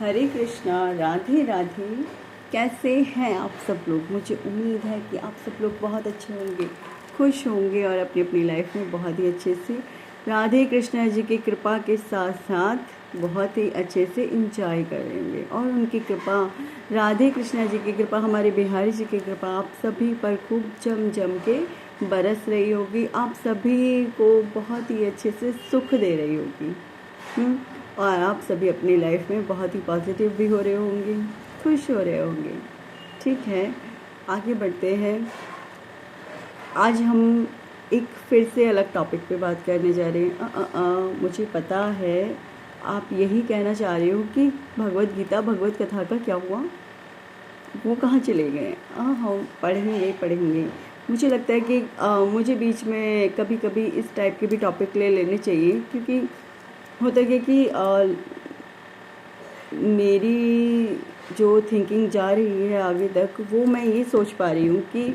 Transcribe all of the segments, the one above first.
हरे कृष्णा, राधे राधे। कैसे हैं आप सब लोग? मुझे उम्मीद है कि आप सब लोग बहुत अच्छे होंगे, खुश होंगे और अपनी अपनी लाइफ में बहुत ही अच्छे से राधे कृष्णा जी की कृपा के साथ साथ बहुत ही अच्छे से इंजॉय करेंगे। और उनकी कृपा, राधे कृष्णा जी की कृपा, हमारे बिहारी जी की कृपा आप सभी पर खूब जम जम के बरस रही होगी, आप सभी को बहुत ही अच्छे से सुख दे रही होगी। और आप सभी अपनी लाइफ में बहुत ही पॉजिटिव भी हो रहे होंगे, खुश हो रहे होंगे। ठीक है, आगे बढ़ते हैं। आज हम एक फिर से अलग टॉपिक पे बात करने जा रहे हैं। मुझे पता है आप यही कहना चाह रहे हो कि भगवत गीता, भगवत कथा का क्या हुआ, वो कहाँ चले गए? हाँ, पढ़ेंगे। मुझे लगता है कि मुझे बीच में कभी कभी इस टाइप के भी टॉपिक ले लेने चाहिए, क्योंकि होता है कि मेरी जो थिंकिंग जा रही है आगे तक, वो मैं ये सोच पा रही हूँ कि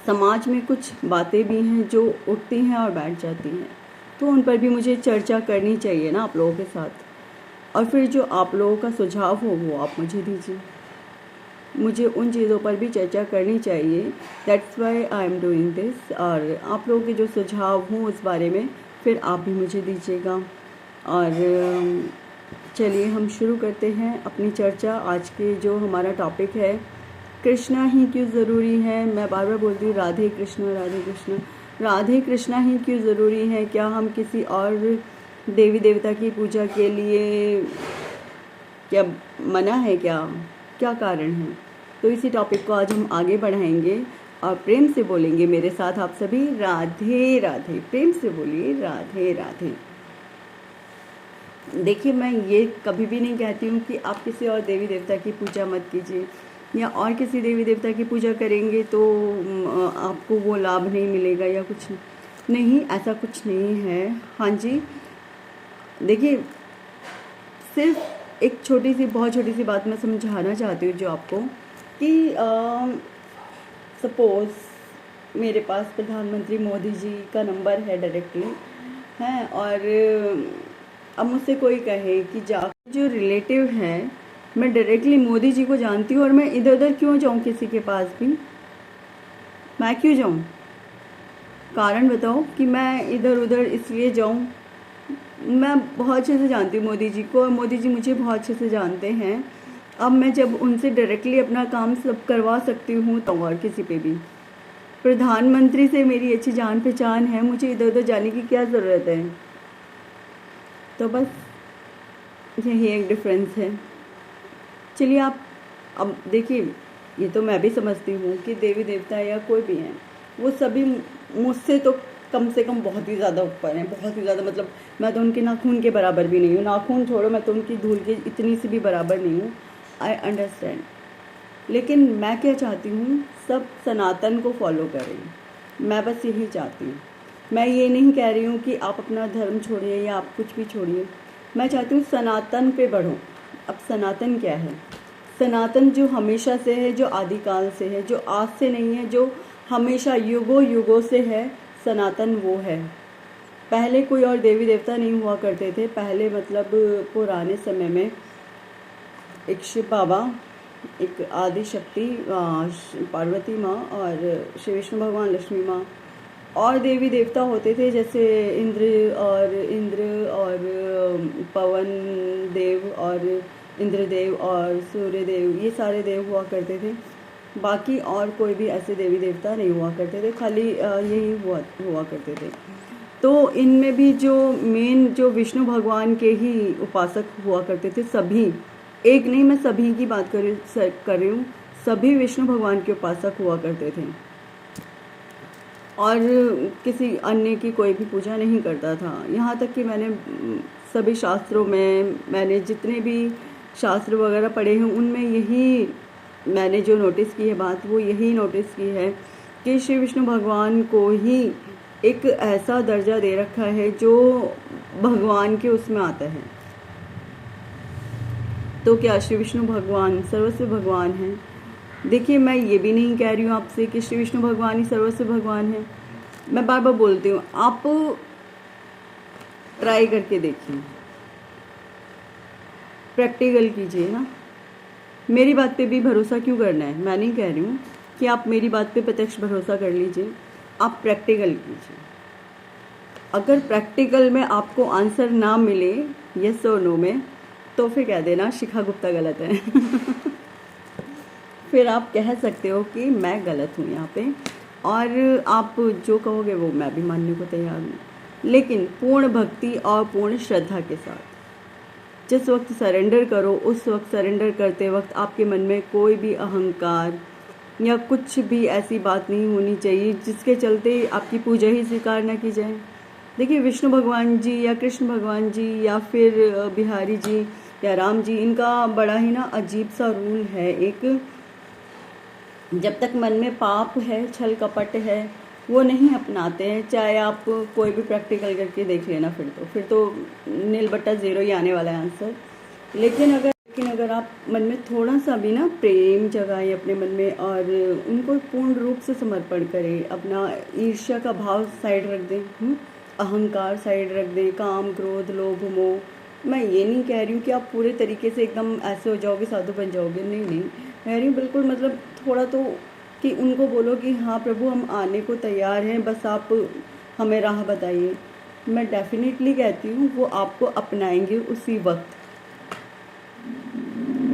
समाज में कुछ बातें भी हैं जो उठती हैं और बैठ जाती हैं, तो उन पर भी मुझे चर्चा करनी चाहिए ना आप लोगों के साथ। और फिर जो आप लोगों का सुझाव हो वो आप मुझे दीजिए, मुझे उन चीज़ों पर भी चर्चा करनी चाहिए। That's why I am doing this. और आप लोगों के जो सुझाव हों उस बारे में फिर आप भी मुझे दीजिएगा। और चलिए हम शुरू करते हैं अपनी चर्चा। आज के जो हमारा टॉपिक है, कृष्णा ही क्यों ज़रूरी है। मैं बार बार बोलती हूँ राधे कृष्णा, राधे कृष्णा। राधे कृष्णा ही क्यों ज़रूरी है? क्या हम किसी और देवी देवता की पूजा के लिए क्या मना है? क्या क्या कारण है? तो इसी टॉपिक को आज हम आगे बढ़ाएंगे और प्रेम से बोलेंगे मेरे साथ आप सभी, राधे राधे। प्रेम से बोलिए राधे राधे। देखिए, मैं ये कभी भी नहीं कहती हूँ कि आप किसी और देवी देवता की पूजा मत कीजिए, या और किसी देवी देवता की पूजा करेंगे तो आपको वो लाभ नहीं मिलेगा या कुछ नहीं, ऐसा कुछ नहीं है। हाँ जी, देखिए, सिर्फ एक छोटी सी, बहुत छोटी सी बात मैं समझाना चाहती हूँ जो आपको, कि सपोज़ मेरे पास प्रधानमंत्री मोदी जी का नंबर है डायरेक्टली, हैं, और अब मुझसे कोई कहे कि जा, जो रिलेटिव हैं, मैं डायरेक्टली मोदी जी को जानती हूँ और मैं इधर उधर क्यों जाऊँ किसी के पास भी? मैं क्यों जाऊँ? कारण बताओ कि मैं इधर उधर इसलिए जाऊँ। मैं बहुत अच्छे से जानती हूँ मोदी जी को और मोदी जी मुझे बहुत अच्छे से जानते हैं। अब मैं जब उनसे डायरेक्टली अपना काम सब करवा सकती हूँ तो और किसी पे भी, प्रधानमंत्री से मेरी अच्छी जान पहचान है, मुझे इधर उधर जाने की क्या ज़रूरत है? तो बस यही एक डिफरेंस है। चलिए, आप अब देखिए, ये तो मैं भी समझती हूँ कि देवी देवता या कोई भी हैं, वो सभी मुझसे तो कम से कम बहुत ही ज़्यादा ऊपर हैं, बहुत ही ज़्यादा। मतलब मैं तो उनके नाखून के बराबर भी नहीं हूँ, नाखून छोड़ो, मैं तो उनकी धूल की इतनी सी भी बराबर नहीं हूँ। आई अंडरस्टैंड, लेकिन मैं क्या चाहती हूँ, सब सनातन को फॉलो करें। मैं बस यही चाहती हूँ। मैं ये नहीं कह रही हूँ कि आप अपना धर्म छोड़िए या आप कुछ भी छोड़िए, मैं चाहती हूँ सनातन पे बढ़ो। अब सनातन क्या है? सनातन जो हमेशा से है, जो आदिकाल से है, जो आज से नहीं है, जो हमेशा युगों युगों से है, सनातन वो है। पहले कोई और देवी देवता नहीं हुआ करते थे। पहले मतलब पुराने समय में एक शिव बाबा, एक आदि शक्ति पार्वती माँ, और श्री विष्णु भगवान, लक्ष्मी माँ, और देवी देवता होते थे जैसे इंद्र और पवन देव और इंद्रदेव और सूर्य देव, ये सारे देव हुआ करते थे। बाकी और कोई भी ऐसे देवी देवता नहीं हुआ करते थे, खाली यही हुआ करते थे। तो इनमें भी जो मेन, जो विष्णु भगवान के ही उपासक हुआ करते थे सभी, एक नहीं, मैं सभी की बात कर रही हूँ, सभी विष्णु भगवान के उपासक हुआ करते थे और किसी अन्य की कोई भी पूजा नहीं करता था। यहाँ तक कि मैंने सभी शास्त्रों में, मैंने जितने भी शास्त्र वगैरह पढ़े हैं उनमें यही मैंने जो नोटिस की है बात, वो यही नोटिस की है कि श्री विष्णु भगवान को ही एक ऐसा दर्जा दे रखा है जो भगवान के उसमें आता है। तो क्या श्री विष्णु भगवान सर्वस्व भगवान हैं? देखिए, मैं ये भी नहीं कह रही हूँ आपसे कि श्री विष्णु भगवान ही सर्वस्व भगवान है। मैं बार बार बोलती हूँ, आप ट्राई करके देखिए। प्रैक्टिकल कीजिए ना। मेरी बात पे भी भरोसा क्यों करना है? मैं नहीं कह रही हूँ कि आप मेरी बात पे प्रत्यक्ष भरोसा कर लीजिए, आप प्रैक्टिकल कीजिए। अगर प्रैक्टिकल में आपको आंसर ना मिले यस और नो में, तो फिर कह देना शिखा गुप्ता गलत है। फिर आप कह सकते हो कि मैं गलत हूँ यहाँ पे, और आप जो कहोगे वो मैं भी मानने को तैयार हूँ, लेकिन पूर्ण भक्ति और पूर्ण श्रद्धा के साथ। जिस वक्त सरेंडर करो, उस वक्त सरेंडर करते वक्त आपके मन में कोई भी अहंकार या कुछ भी ऐसी बात नहीं होनी चाहिए जिसके चलते आपकी पूजा ही स्वीकार ना की जाए। देखिए, विष्णु भगवान जी या कृष्ण भगवान जी या फिर बिहारी जी या राम जी, इनका बड़ा ही ना अजीब सा रूल है एक, जब तक मन में पाप है, छल कपट है, वो नहीं अपनाते हैं। चाहे आप कोई भी प्रैक्टिकल करके देख लेना, फिर तो नील बट्टा ज़ीरो ही आने वाला है आंसर। लेकिन अगर आप मन में थोड़ा सा भी ना प्रेम जगाएं अपने मन में और उनको पूर्ण रूप से समर्पण करें, अपना ईर्ष्या का भाव साइड रख दें, अहंकार साइड रख दें, काम क्रोध लोभ मोह। मैं ये नहीं कह रही हूँ कि आप पूरे तरीके से एकदम ऐसे हो जाओगे, साधु बन जाओगे, नहीं कह रही हूँ, बिल्कुल मतलब थोड़ा तो कि उनको बोलो कि हाँ प्रभु, हम आने को तैयार हैं, बस आप हमें राह बताइए। मैं डेफिनेटली कहती हूँ वो आपको अपनाएंगे उसी वक्त,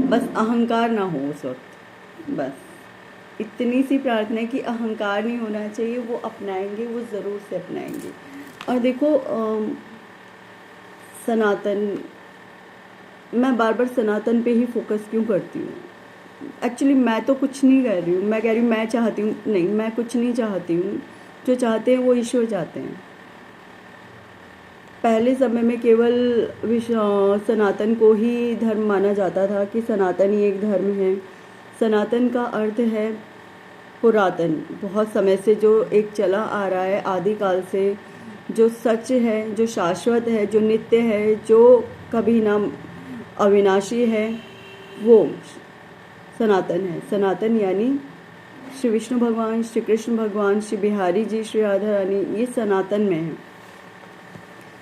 बस अहंकार ना हो उस वक्त। बस इतनी सी प्रार्थना है कि अहंकार नहीं होना चाहिए, वो अपनाएंगे, वो ज़रूर से अपनाएंगे। और देखो सनातन, मैं बार बार सनातन पे ही फोकस क्यों करती हूँ? एक्चुअली मैं तो कुछ नहीं कह रही हूँ, मैं कह रही हूँ मैं चाहती हूँ, नहीं, मैं कुछ नहीं चाहती हूँ। जो चाहते हैं वो ईश्वर चाहते हैं। पहले समय में केवल सनातन को ही धर्म माना जाता था कि सनातन ही एक धर्म है। सनातन का अर्थ है पुरातन, बहुत समय से जो एक चला आ रहा है, आदिकाल से, जो सच है, जो शाश्वत है, जो नित्य है, जो कभी ना अविनाशी है, वो सनातन है। सनातन यानी श्री विष्णु भगवान, श्री कृष्ण भगवान, श्री बिहारी जी, श्री राधा रानी, ये सनातन में है।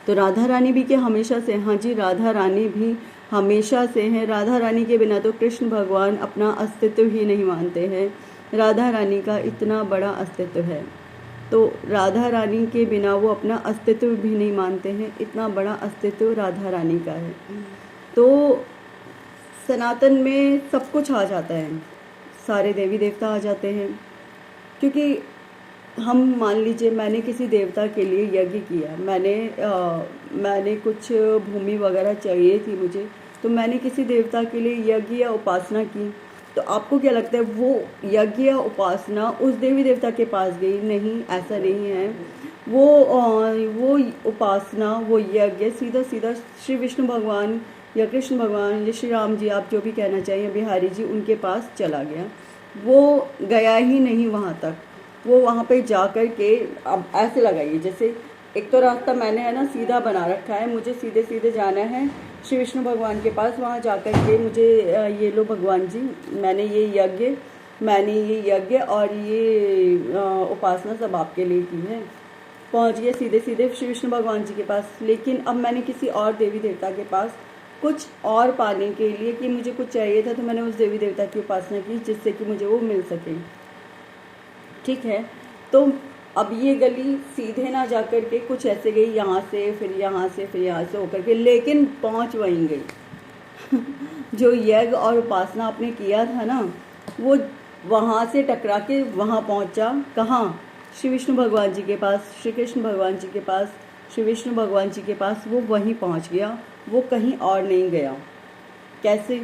तो राधा रानी भी क्या हमेशा से? हाँ जी, राधा रानी भी हमेशा से हैं। राधा रानी के बिना तो कृष्ण भगवान अपना अस्तित्व ही नहीं मानते हैं। राधा रानी का इतना बड़ा अस्तित्व है, तो राधा रानी के बिना वो अपना अस्तित्व भी नहीं मानते हैं। इतना बड़ा अस्तित्व राधा रानी का है। तो सनातन में सब कुछ आ जाता है, सारे देवी देवता आ जाते हैं। क्योंकि हम मान लीजिए मैंने किसी देवता के लिए यज्ञ किया, मैंने कुछ भूमि वगैरह चाहिए थी मुझे, तो मैंने किसी देवता के लिए यज्ञ या उपासना की, तो आपको क्या लगता है वो यज्ञ या उपासना उस देवी देवता के पास गई? नहीं, ऐसा नहीं है। वो उपासना, वो यज्ञ सीधा सीधा श्री विष्णु भगवान या कृष्ण भगवान या श्री राम जी, आप जो भी कहना चाहिए, बिहारी जी, उनके पास चला गया। वो गया ही नहीं वहाँ तक, वो वहाँ पे जा कर के, अब ऐसे लगाइए जैसे एक तो रास्ता मैंने है ना सीधा बना रखा है, मुझे सीधे सीधे जाना है श्री विष्णु भगवान के पास। वहाँ जा कर के मुझे ये लो भगवान जी, मैंने ये यज्ञ और ये उपासना सब आपके लिए की है, पहुँच गया सीधे सीधे श्री विष्णु भगवान जी के पास। लेकिन अब मैंने किसी और देवी देवता के पास कुछ और पाने के लिए, कि मुझे कुछ चाहिए था, तो मैंने उस देवी देवता की उपासना की जिससे कि मुझे वो मिल सके। ठीक है, तो अब ये गली सीधे ना जा कर के कुछ ऐसे गई, यहाँ से फिर यहाँ से फिर यहाँ से होकर के, लेकिन पहुँच वहीं गई। जो यज्ञ और उपासना आपने किया था ना, वो वहाँ से टकरा के वहाँ पहुँचा, कहाँ? श्री विष्णु भगवान जी के पास, श्री कृष्ण भगवान जी के पास, श्री विष्णु भगवान जी के पास, वो वहीं पहुँच गया, वो कहीं और नहीं गया। कैसे?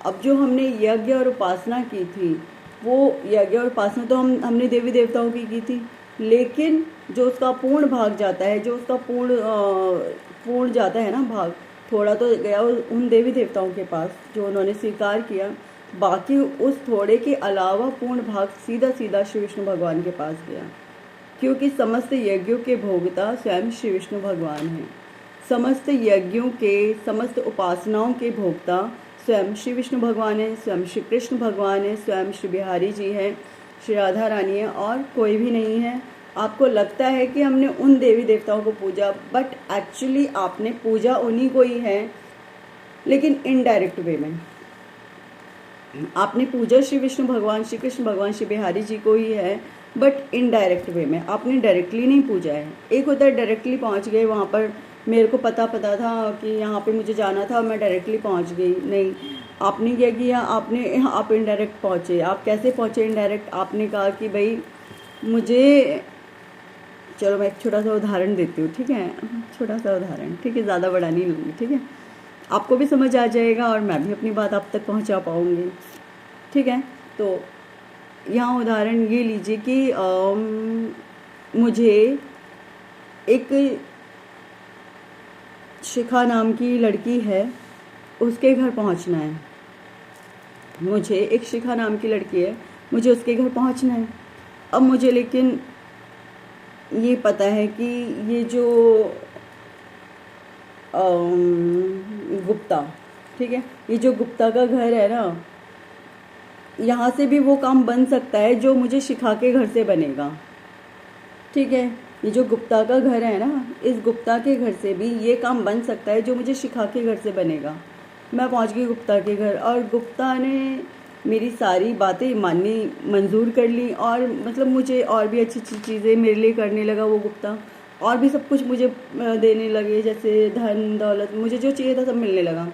अब जो हमने यज्ञ और उपासना की थी, वो यज्ञ और उपासना तो हमने देवी देवताओं की थी, लेकिन जो उसका पूर्ण भाग जाता है, जो उसका पूर्ण जाता है ना भाग, थोड़ा तो गया उन देवी देवताओं के पास जो उन्होंने स्वीकार किया, बाकी उस थोड़े के अलावा पूर्ण भाग सीधा सीधा श्री विष्णु भगवान के पास गया। क्योंकि समस्त यज्ञों के भोगता स्वयं श्री विष्णु भगवान हैं। समस्त यज्ञों के, समस्त उपासनाओं के भोक्ता स्वयं श्री विष्णु भगवान है, स्वयं श्री कृष्ण भगवान है, स्वयं श्री बिहारी जी हैं, श्री राधा रानी है, और कोई भी नहीं है। आपको लगता है कि हमने उन देवी देवताओं को पूजा, बट एक्चुअली आपने पूजा उन्हीं को ही है लेकिन इनडायरेक्ट वे में। आपने पूजा श्री विष्णु भगवान, श्री कृष्ण भगवान, श्री बिहारी जी को ही है, बट इनडायरेक्ट वे में। आपने डायरेक्टली नहीं पूजा है। एक होता है डायरेक्टली पहुंच गए वहाँ पर, मेरे को पता था कि यहाँ पे मुझे जाना था, मैं डायरेक्टली पहुँच गई। नहीं, आपने क्या किया, आप इनडायरेक्ट पहुँचे। आप कैसे पहुँचे इनडायरेक्ट? आपने कहा कि भाई मुझे, चलो मैं एक छोटा सा उदाहरण देती हूँ, ठीक है, छोटा सा उदाहरण, ठीक है, ज़्यादा बड़ा नहीं लूँगी, ठीक है, आपको भी समझ आ जाएगा और मैं भी अपनी बात आप तक पहुँचा पाऊँगी, ठीक है। तो यहाँ उदाहरण ये लीजिए कि मुझे एक शिखा नाम की लड़की है, उसके घर पहुँचना है। मुझे एक शिखा नाम की लड़की है, मुझे उसके घर पहुँचना है। अब मुझे लेकिन ये पता है कि ये जो गुप्ता, ठीक है, ये जो गुप्ता का घर है ना, यहाँ से भी वो काम बन सकता है जो मुझे शिखा के घर से बनेगा, ठीक है। ये जो गुप्ता का घर है ना, इस गुप्ता के घर से भी ये काम बन सकता है जो मुझे शिखा के घर से बनेगा। मैं पहुँच गई गुप्ता के घर और गुप्ता ने मेरी सारी बातें माननी मंजूर कर ली, और मतलब मुझे और भी अच्छी अच्छी चीज़ें मेरे लिए करने लगा वो गुप्ता, और भी सब कुछ मुझे देने लगे, जैसे धन दौलत, मुझे जो चाहिए था सब मिलने लगा।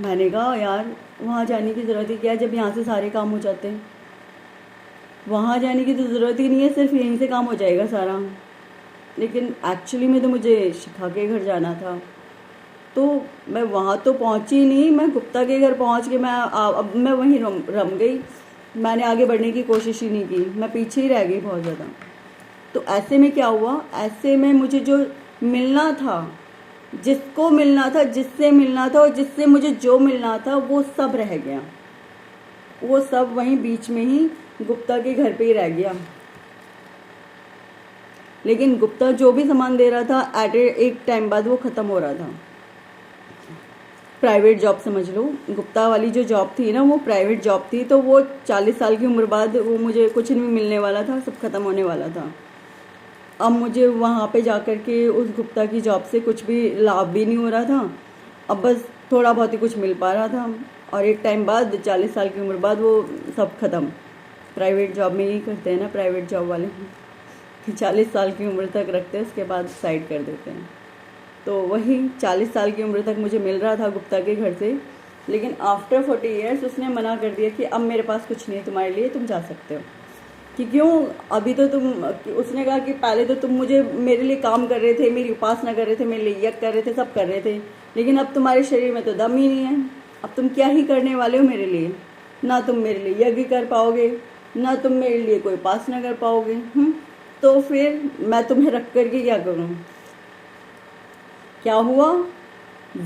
मैंने कहा यार वहाँ जाने की ज़रूरत ही क्या है जब यहाँ से सारे काम हो जाते हैं। वहाँ जाने की तो ज़रूरत ही नहीं है, सिर्फ यहीं से काम हो जाएगा सारा। लेकिन एक्चुअली में तो मुझे शिखा के घर जाना था, तो मैं वहाँ तो पहुँची नहीं, मैं गुप्ता के घर पहुँच के अब मैं वहीं रम गई। मैंने आगे बढ़ने की कोशिश ही नहीं की, मैं पीछे ही रह गई बहुत ज़्यादा। तो ऐसे में क्या हुआ, ऐसे में मुझे जो मिलना था, जिसको मिलना था, जिससे मिलना था और जिससे मुझे जो मिलना था, वो सब रह गया। वो सब वहीं बीच में ही गुप्ता के घर पे ही रह गया। लेकिन गुप्ता जो भी सामान दे रहा था एक टाइम बाद वो ख़त्म हो रहा था। प्राइवेट जॉब समझ लो, गुप्ता वाली जो जॉब थी ना वो प्राइवेट जॉब थी, तो वो 40 साल की उम्र बाद वो मुझे कुछ नहीं मिलने वाला था, सब ख़त्म होने वाला था। अब मुझे वहाँ पे जाकर के उस गुप्ता की जॉब से कुछ भी लाभ भी नहीं हो रहा था, अब बस थोड़ा बहुत ही कुछ मिल पा रहा था, और एक टाइम बाद 40 साल की उम्र बाद वो सब ख़त्म। प्राइवेट जॉब में यही करते हैं ना प्राइवेट जॉब वाले, 40 साल की उम्र तक रखते हैं, उसके बाद साइड कर देते हैं। तो वही 40 साल की उम्र तक मुझे मिल रहा था गुप्ता के घर से, लेकिन आफ्टर 40 ईयर्स उसने मना कर दिया कि अब मेरे पास कुछ नहीं है तुम्हारे लिए, तुम जा सकते हो। कि क्यों, अभी तो उसने कहा कि पहले तो तुम मुझे मेरे लिए काम कर रहे थे, मेरी उपासना कर रहे थे, मेरे लिए यज्ञ कर रहे थे, सब कर रहे थे, लेकिन अब तुम्हारे शरीर में तो दम ही नहीं है, अब तुम क्या ही करने वाले हो मेरे लिए। ना तुम मेरे लिए यज्ञ कर पाओगे, ना तुम मेरे लिए कोई उपासना कर पाओगे। तो फिर मैं तुम्हें रख करके क्या करूँ। क्या हुआ,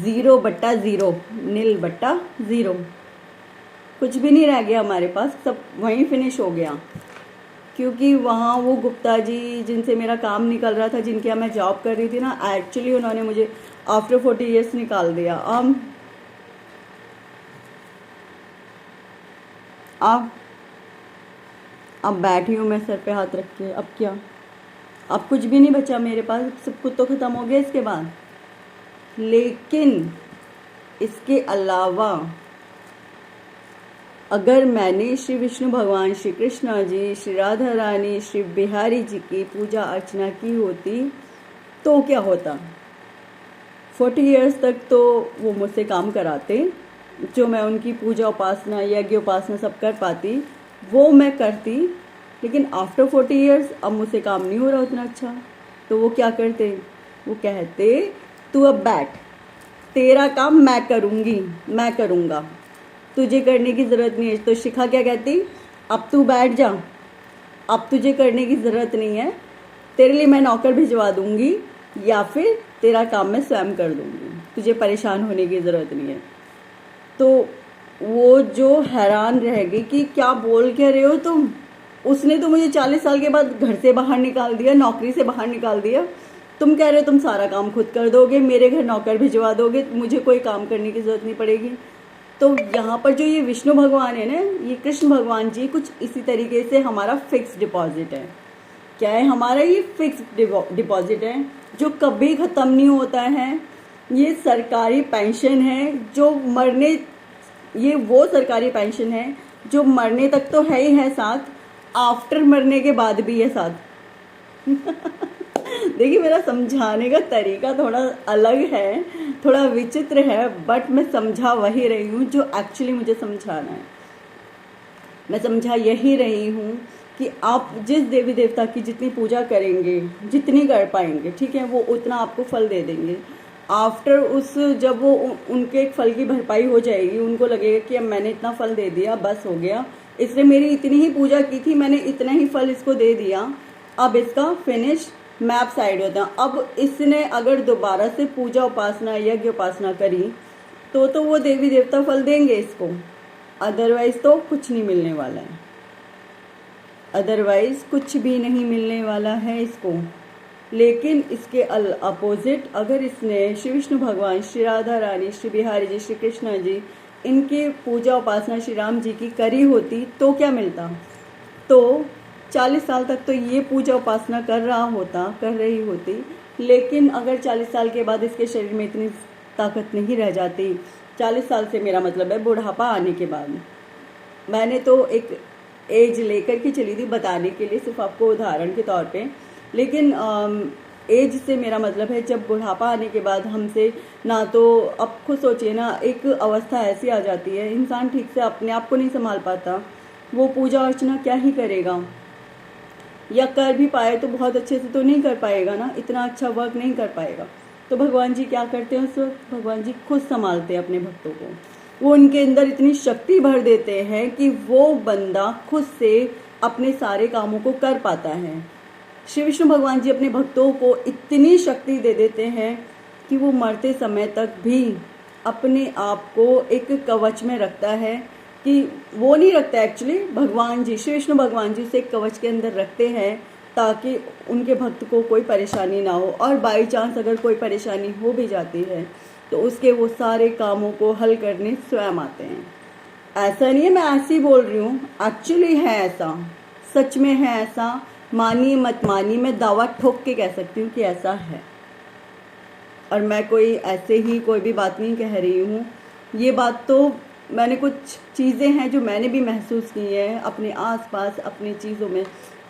0/0, नील बट्टा 0, कुछ भी नहीं रह गया हमारे पास, सब वहीं फिनिश हो गया। क्योंकि वहाँ वो गुप्ता जी जिनसे मेरा काम निकल रहा था, जिनके यहाँ मैं जॉब कर रही थी ना, एक्चुअली उन्होंने मुझे आफ्टर 40 ईयर्स निकाल दिया। अब बैठी हूँ मैं सर पे हाथ रख के, अब क्या, अब कुछ भी नहीं बचा मेरे पास, सब कुछ तो ख़त्म हो गया इसके बाद। लेकिन इसके अलावा अगर मैंने श्री विष्णु भगवान, श्री कृष्ण जी, श्री राधा रानी, श्री बिहारी जी की पूजा अर्चना की होती तो क्या होता। 40 ईयर्स तक तो वो मुझसे काम कराते, जो मैं उनकी पूजा उपासना यज्ञ उपासना सब कर पाती वो मैं करती, लेकिन आफ्टर 40 ईयर्स अब मुझसे काम नहीं हो रहा उतना अच्छा। तो वो क्या करते, वो कहते तू अब बैठ, तेरा काम मैं करूँगी, मैं करूँगा, तुझे करने की ज़रूरत नहीं है। तो शिखा क्या कहती, अब तू बैठ जा, अब तुझे करने की ज़रूरत नहीं है, तेरे लिए मैं नौकर भिजवा दूँगी या फिर तेरा काम मैं स्वयं कर दूँगी, तुझे परेशान होने की ज़रूरत नहीं है। तो वो जो हैरान रह गई कि क्या बोल क्या रहे हो तुम, उसने तो मुझे 40 साल के बाद घर से बाहर निकाल दिया, नौकरी से बाहर निकाल दिया, तुम कह रहे हो तुम सारा काम खुद कर दोगे, मेरे घर नौकर भिजवा दोगे, मुझे कोई काम करने की ज़रूरत नहीं पड़ेगी। तो यहाँ पर जो ये विष्णु भगवान है ना, ये कृष्ण भगवान जी कुछ इसी तरीके से हमारा फिक्स डिपॉजिट है। क्या है हमारा, ये फिक्स डिपॉजिट है जो कभी ख़त्म नहीं होता है, ये सरकारी पेंशन है जो मरने, ये वो सरकारी पेंशन है जो मरने तक तो है ही है साथ, आफ्टर मरने के बाद भी है साथ। देखिए मेरा समझाने का तरीका थोड़ा अलग है, थोड़ा विचित्र है, बट मैं समझा वही रही हूँ जो एक्चुअली मुझे समझाना है। मैं समझा यही रही हूँ कि आप जिस देवी देवता की जितनी पूजा करेंगे, जितनी कर पाएंगे, ठीक है, वो उतना आपको फल दे देंगे। आफ्टर उस, जब वो उनके एक फल की भरपाई हो जाएगी, उनको लगेगा कि अब मैंने इतना फल दे दिया, बस हो गया, इसने मेरी इतनी ही पूजा की थी, मैंने इतना ही फल इसको दे दिया, अब इसका फिनिश, मैप साइड होता है। अब इसने अगर दोबारा से पूजा उपासना यज्ञ उपासना करी तो वो देवी देवता फल देंगे इसको, अदरवाइज तो कुछ नहीं मिलने वाला है, अदरवाइज कुछ भी नहीं मिलने वाला है इसको। लेकिन इसके अपोजिट अगर इसने श्री विष्णु भगवान, श्री राधा रानी, श्री बिहारी जी, श्री कृष्णा जी, इनकी पूजा उपासना श्री राम जी की करी होती तो क्या मिलता? तो 40 साल तक तो ये पूजा उपासना कर रही होती। लेकिन अगर 40 साल के बाद इसके शरीर में इतनी ताकत नहीं रह जाती, 40 साल से मेरा मतलब है बुढ़ापा आने के बाद। मैंने तो एक एज लेकर के चली थी बताने के लिए, सिर्फ आपको उदाहरण के तौर पे, लेकिन एज से मेरा मतलब है जब बुढ़ापा आने के बाद हमसे ना, तो अब खुद सोचिए ना, एक अवस्था ऐसी आ जाती है इंसान ठीक से अपने आप को नहीं संभाल पाता, वो पूजा अर्चना क्या ही करेगा, या कर भी पाए तो बहुत अच्छे से तो नहीं कर पाएगा ना, इतना अच्छा वर्क नहीं कर पाएगा। तो भगवान जी क्या करते हैं उस वक्त? भगवान जी खुद संभालते हैं अपने भक्तों को, वो उनके अंदर इतनी शक्ति भर देते हैं कि वो बंदा खुद से अपने सारे कामों को कर पाता है। श्री विष्णु भगवान जी अपने भक्तों को इतनी शक्ति दे देते हैं कि वो मरते समय तक भी अपने आप को एक कवच में रखता है, कि वो नहीं रखता एक्चुअली, भगवान जी, श्री विष्णु भगवान जी उसे एक कवच के अंदर रखते हैं ताकि उनके भक्त को कोई परेशानी ना हो, और बाई चांस अगर कोई परेशानी हो भी जाती है तो उसके वो सारे कामों को हल करने स्वयं आते हैं। ऐसा नहीं है मैं ऐसे ही बोल रही हूँ, एक्चुअली है ऐसा, सच में है ऐसा, मानिए मत मानिए, मैं दावा ठोक के कह सकती हूँ कि ऐसा है। और मैं कोई ऐसे ही कोई भी बात नहीं कह रही हूँ, ये बात तो मैंने, कुछ चीज़ें हैं जो मैंने भी महसूस की हैं अपने आसपास, अपनी चीज़ों में,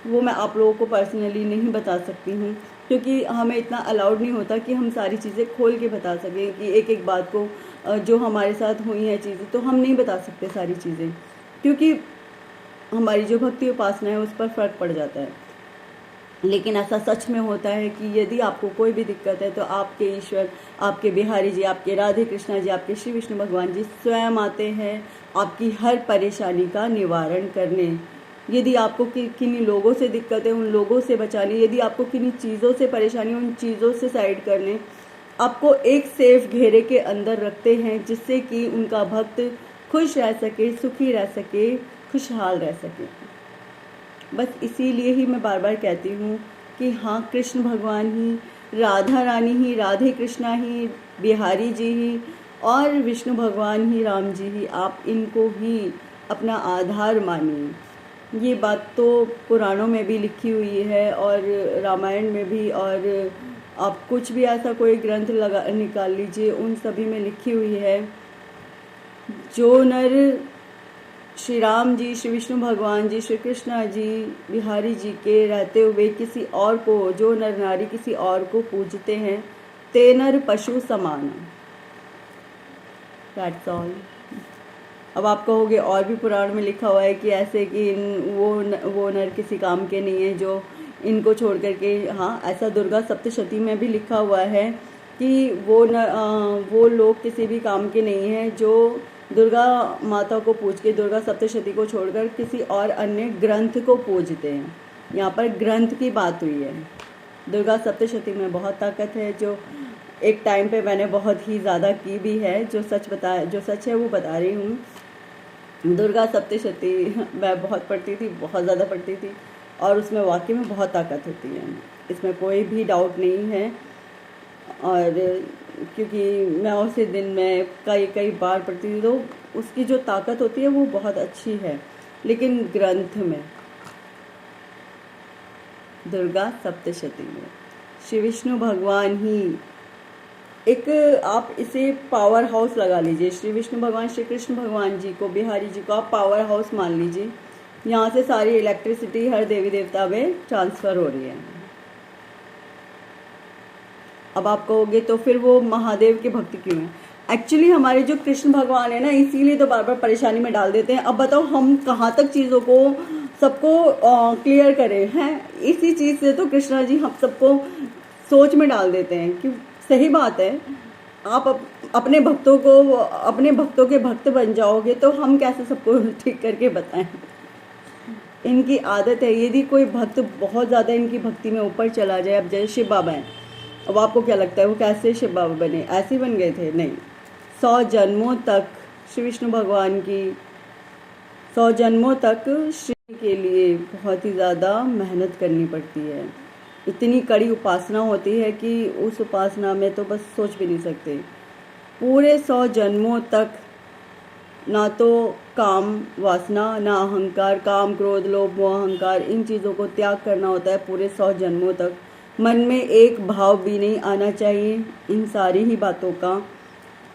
वो मैं आप लोगों को पर्सनली नहीं बता सकती हूँ, क्योंकि हमें इतना अलाउड नहीं होता कि हम सारी चीज़ें खोल के बता सकें, कि एक एक बात को जो हमारे साथ हुई हैं चीज़ें तो हम नहीं बता सकते सारी चीज़ें, क्योंकि हमारी जो भक्ति उपासना है उस पर फ़र्क पड़ जाता है। लेकिन ऐसा सच में होता है कि यदि आपको कोई भी दिक्कत है तो आपके ईश्वर, आपके बिहारी जी, आपके राधे कृष्णा जी, आपके श्री विष्णु भगवान जी स्वयं आते हैं आपकी हर परेशानी का निवारण करने। यदि आपको किन्हीं लोगों से दिक्कत है, उन लोगों से बचाने, यदि आपको किन्हीं चीज़ों से परेशानी, उन चीज़ों से साइड करने, आपको एक सेफ घेरे के अंदर रखते हैं जिससे कि उनका भक्त खुश रह सके, सुखी रह सके, खुशहाल रह सके। बस इसीलिए ही मैं बार बार कहती हूँ कि हाँ, कृष्ण भगवान ही, राधा रानी ही, राधे कृष्णा ही, बिहारी जी ही और विष्णु भगवान ही, राम जी ही, आप इनको ही अपना आधार मानिए। ये बात तो पुराणों में भी लिखी हुई है और रामायण में भी, और आप कुछ भी ऐसा कोई ग्रंथ निकाल लीजिए, उन सभी में लिखी हुई है। जो नर श्री राम जी, श्री विष्णु भगवान जी, श्री कृष्णा जी, बिहारी जी के रहते हुए किसी और को, जो नर नारी किसी और को पूजते हैं, ते नर पशु समान। That's all. अब आप कहोगे और भी पुराण में लिखा हुआ है कि ऐसे कि वो नर किसी काम के नहीं है जो इनको छोड़ करके, हाँ, ऐसा दुर्गा सप्तशती में भी लिखा हुआ है कि वो लोग किसी भी काम के नहीं हैं जो दुर्गा माता को पूज के, दुर्गा सप्तशती को छोड़कर किसी और अन्य ग्रंथ को पूजते हैं। यहाँ पर ग्रंथ की बात हुई है। दुर्गा सप्तशती में बहुत ताकत है, जो एक टाइम पे मैंने बहुत ही ज़्यादा की भी है, जो सच है वो बता रही हूँ। दुर्गा सप्तशती मैं बहुत पढ़ती थी, बहुत ज़्यादा पढ़ती थी, और उसमें वाकई में बहुत ताकत होती है, इसमें कोई भी डाउट नहीं है। और क्योंकि मैं उसे दिन में कई बार पढ़ती थी, तो उसकी जो ताकत होती है वो बहुत अच्छी है। लेकिन ग्रंथ में, दुर्गा सप्तशती में श्री विष्णु भगवान ही एक आप इसे पावर हाउस लगा लीजिए। श्री विष्णु भगवान, श्री कृष्ण भगवान जी को, बिहारी जी को आप पावर हाउस मान लीजिए। यहाँ से सारी इलेक्ट्रिसिटी हर देवी देवता में ट्रांसफ़र हो रही है। अब आप कहोगे तो फिर वो महादेव की भक्ति क्यों है? एक्चुअली हमारे जो कृष्ण भगवान है ना, इसीलिए तो बार बार परेशानी में डाल देते हैं। अब बताओ हम कहाँ तक चीज़ों को सबको क्लियर करें हैं? इसी चीज़ से तो कृष्णा जी हम सबको सोच में डाल देते हैं कि सही बात है, आप अपने भक्तों को, अपने भक्तों के भक्त बन जाओगे तो हम कैसे सबको ठीक करके बताएं। इनकी आदत है, यदि कोई भक्त बहुत ज़्यादा इनकी भक्ति में ऊपर चला जाए, अब जैसे शिव बाबा हैं, अब आपको क्या लगता है वो कैसे शिव बाबा बने? ऐसे ही बन गए थे? नहीं, 100 जन्मों तक श्री विष्णु भगवान की, 100 जन्मों तक श्री के लिए बहुत ही ज़्यादा मेहनत करनी पड़ती है। इतनी कड़ी उपासना होती है कि उस उपासना में तो बस सोच भी नहीं सकते। पूरे 100 जन्मों तक ना तो काम वासना, ना अहंकार, काम क्रोध लोभ मोह अहंकार, इन चीज़ों को त्याग करना होता है पूरे 100 जन्मों तक। मन में एक भाव भी नहीं आना चाहिए इन सारी ही बातों का।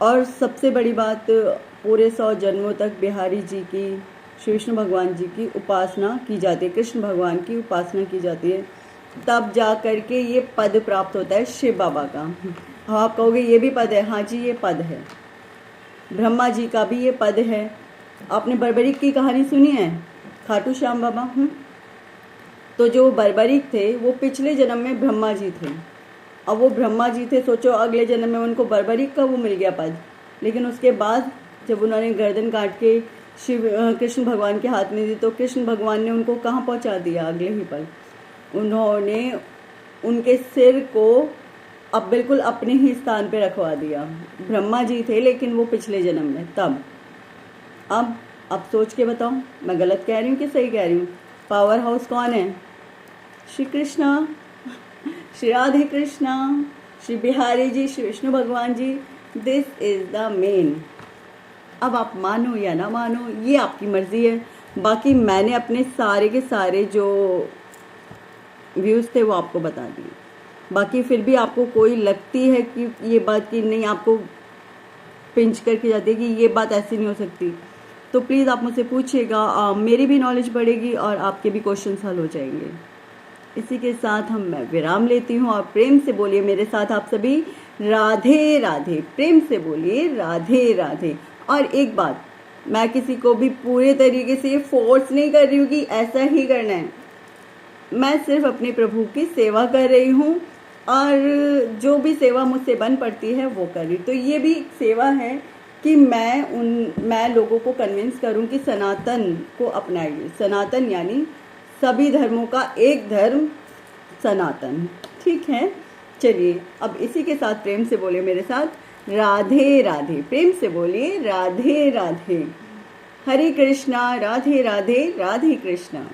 और सबसे बड़ी बात, पूरे 100 जन्मों तक बिहारी जी की, श्री विष्णु भगवान जी की उपासना की जाती है, कृष्ण भगवान की उपासना की जाती है, तब जा कर के ये पद प्राप्त होता है शिव बाबा का। हाँ, आप कहोगे ये भी पद है? हाँ जी, ये पद है। ब्रह्मा जी का भी ये पद है। आपने बर्बरीक की कहानी सुनी है? खाटू श्याम बाबा, तो जो बर्बरीक थे वो पिछले जन्म में ब्रह्मा जी थे। अब वो ब्रह्मा जी थे, सोचो अगले जन्म में उनको बर्बरीक का वो मिल गया पद। लेकिन उसके बाद जब उन्होंने गर्दन काट के शिव कृष्ण भगवान के हाथ में दी तो कृष्ण भगवान ने उनको कहाँ पहुँचा दिया? अगले ही पल उन्होंने उनके सिर को अब बिल्कुल अपने ही स्थान पे रखवा दिया। ब्रह्मा जी थे लेकिन वो पिछले जन्म में तब। अब सोच के बताओ, मैं गलत कह रही हूँ कि सही कह रही हूँ? पावर हाउस कौन है? श्री कृष्णा, श्री राधे कृष्णा, श्री बिहारी जी, श्री विष्णु भगवान ji. This is the main. अब आप मानो या ना मानो, ये आपकी मर्जी है। बाकी मैंने अपने सारे के सारे जो व्यूज़ थे वो आपको बता दिए। बाकी फिर भी आपको कोई लगती है कि ये बात कि नहीं, आपको पिंच करके जाती है कि ये बात ऐसी नहीं हो सकती, तो प्लीज़ आप मुझसे पूछिएगा, मेरी भी नॉलेज बढ़ेगी और आपके भी क्वेश्चन हल हो जाएंगे। इसी के साथ मैं विराम लेती हूँ और प्रेम से बोलिए मेरे साथ आप सभी, राधे राधे। प्रेम से बोलिए राधे राधे। और एक बात, मैं किसी को भी पूरे तरीके से फोर्स नहीं कर रही हूँ कि ऐसा ही करना है। मैं सिर्फ अपने प्रभु की सेवा कर रही हूँ और जो भी सेवा मुझसे बन पड़ती है वो कर रही हूँ। तो ये भी एक सेवा है कि मैं लोगों को कन्विंस करूँ कि सनातन को अपनाइए। सनातन यानी सभी धर्मों का एक धर्म सनातन, ठीक है? चलिए अब इसी के साथ प्रेम से बोलिए मेरे साथ, राधे राधे। प्रेम से बोलिए राधे राधे। हरे कृष्णा, राधे राधे, राधे कृष्णा।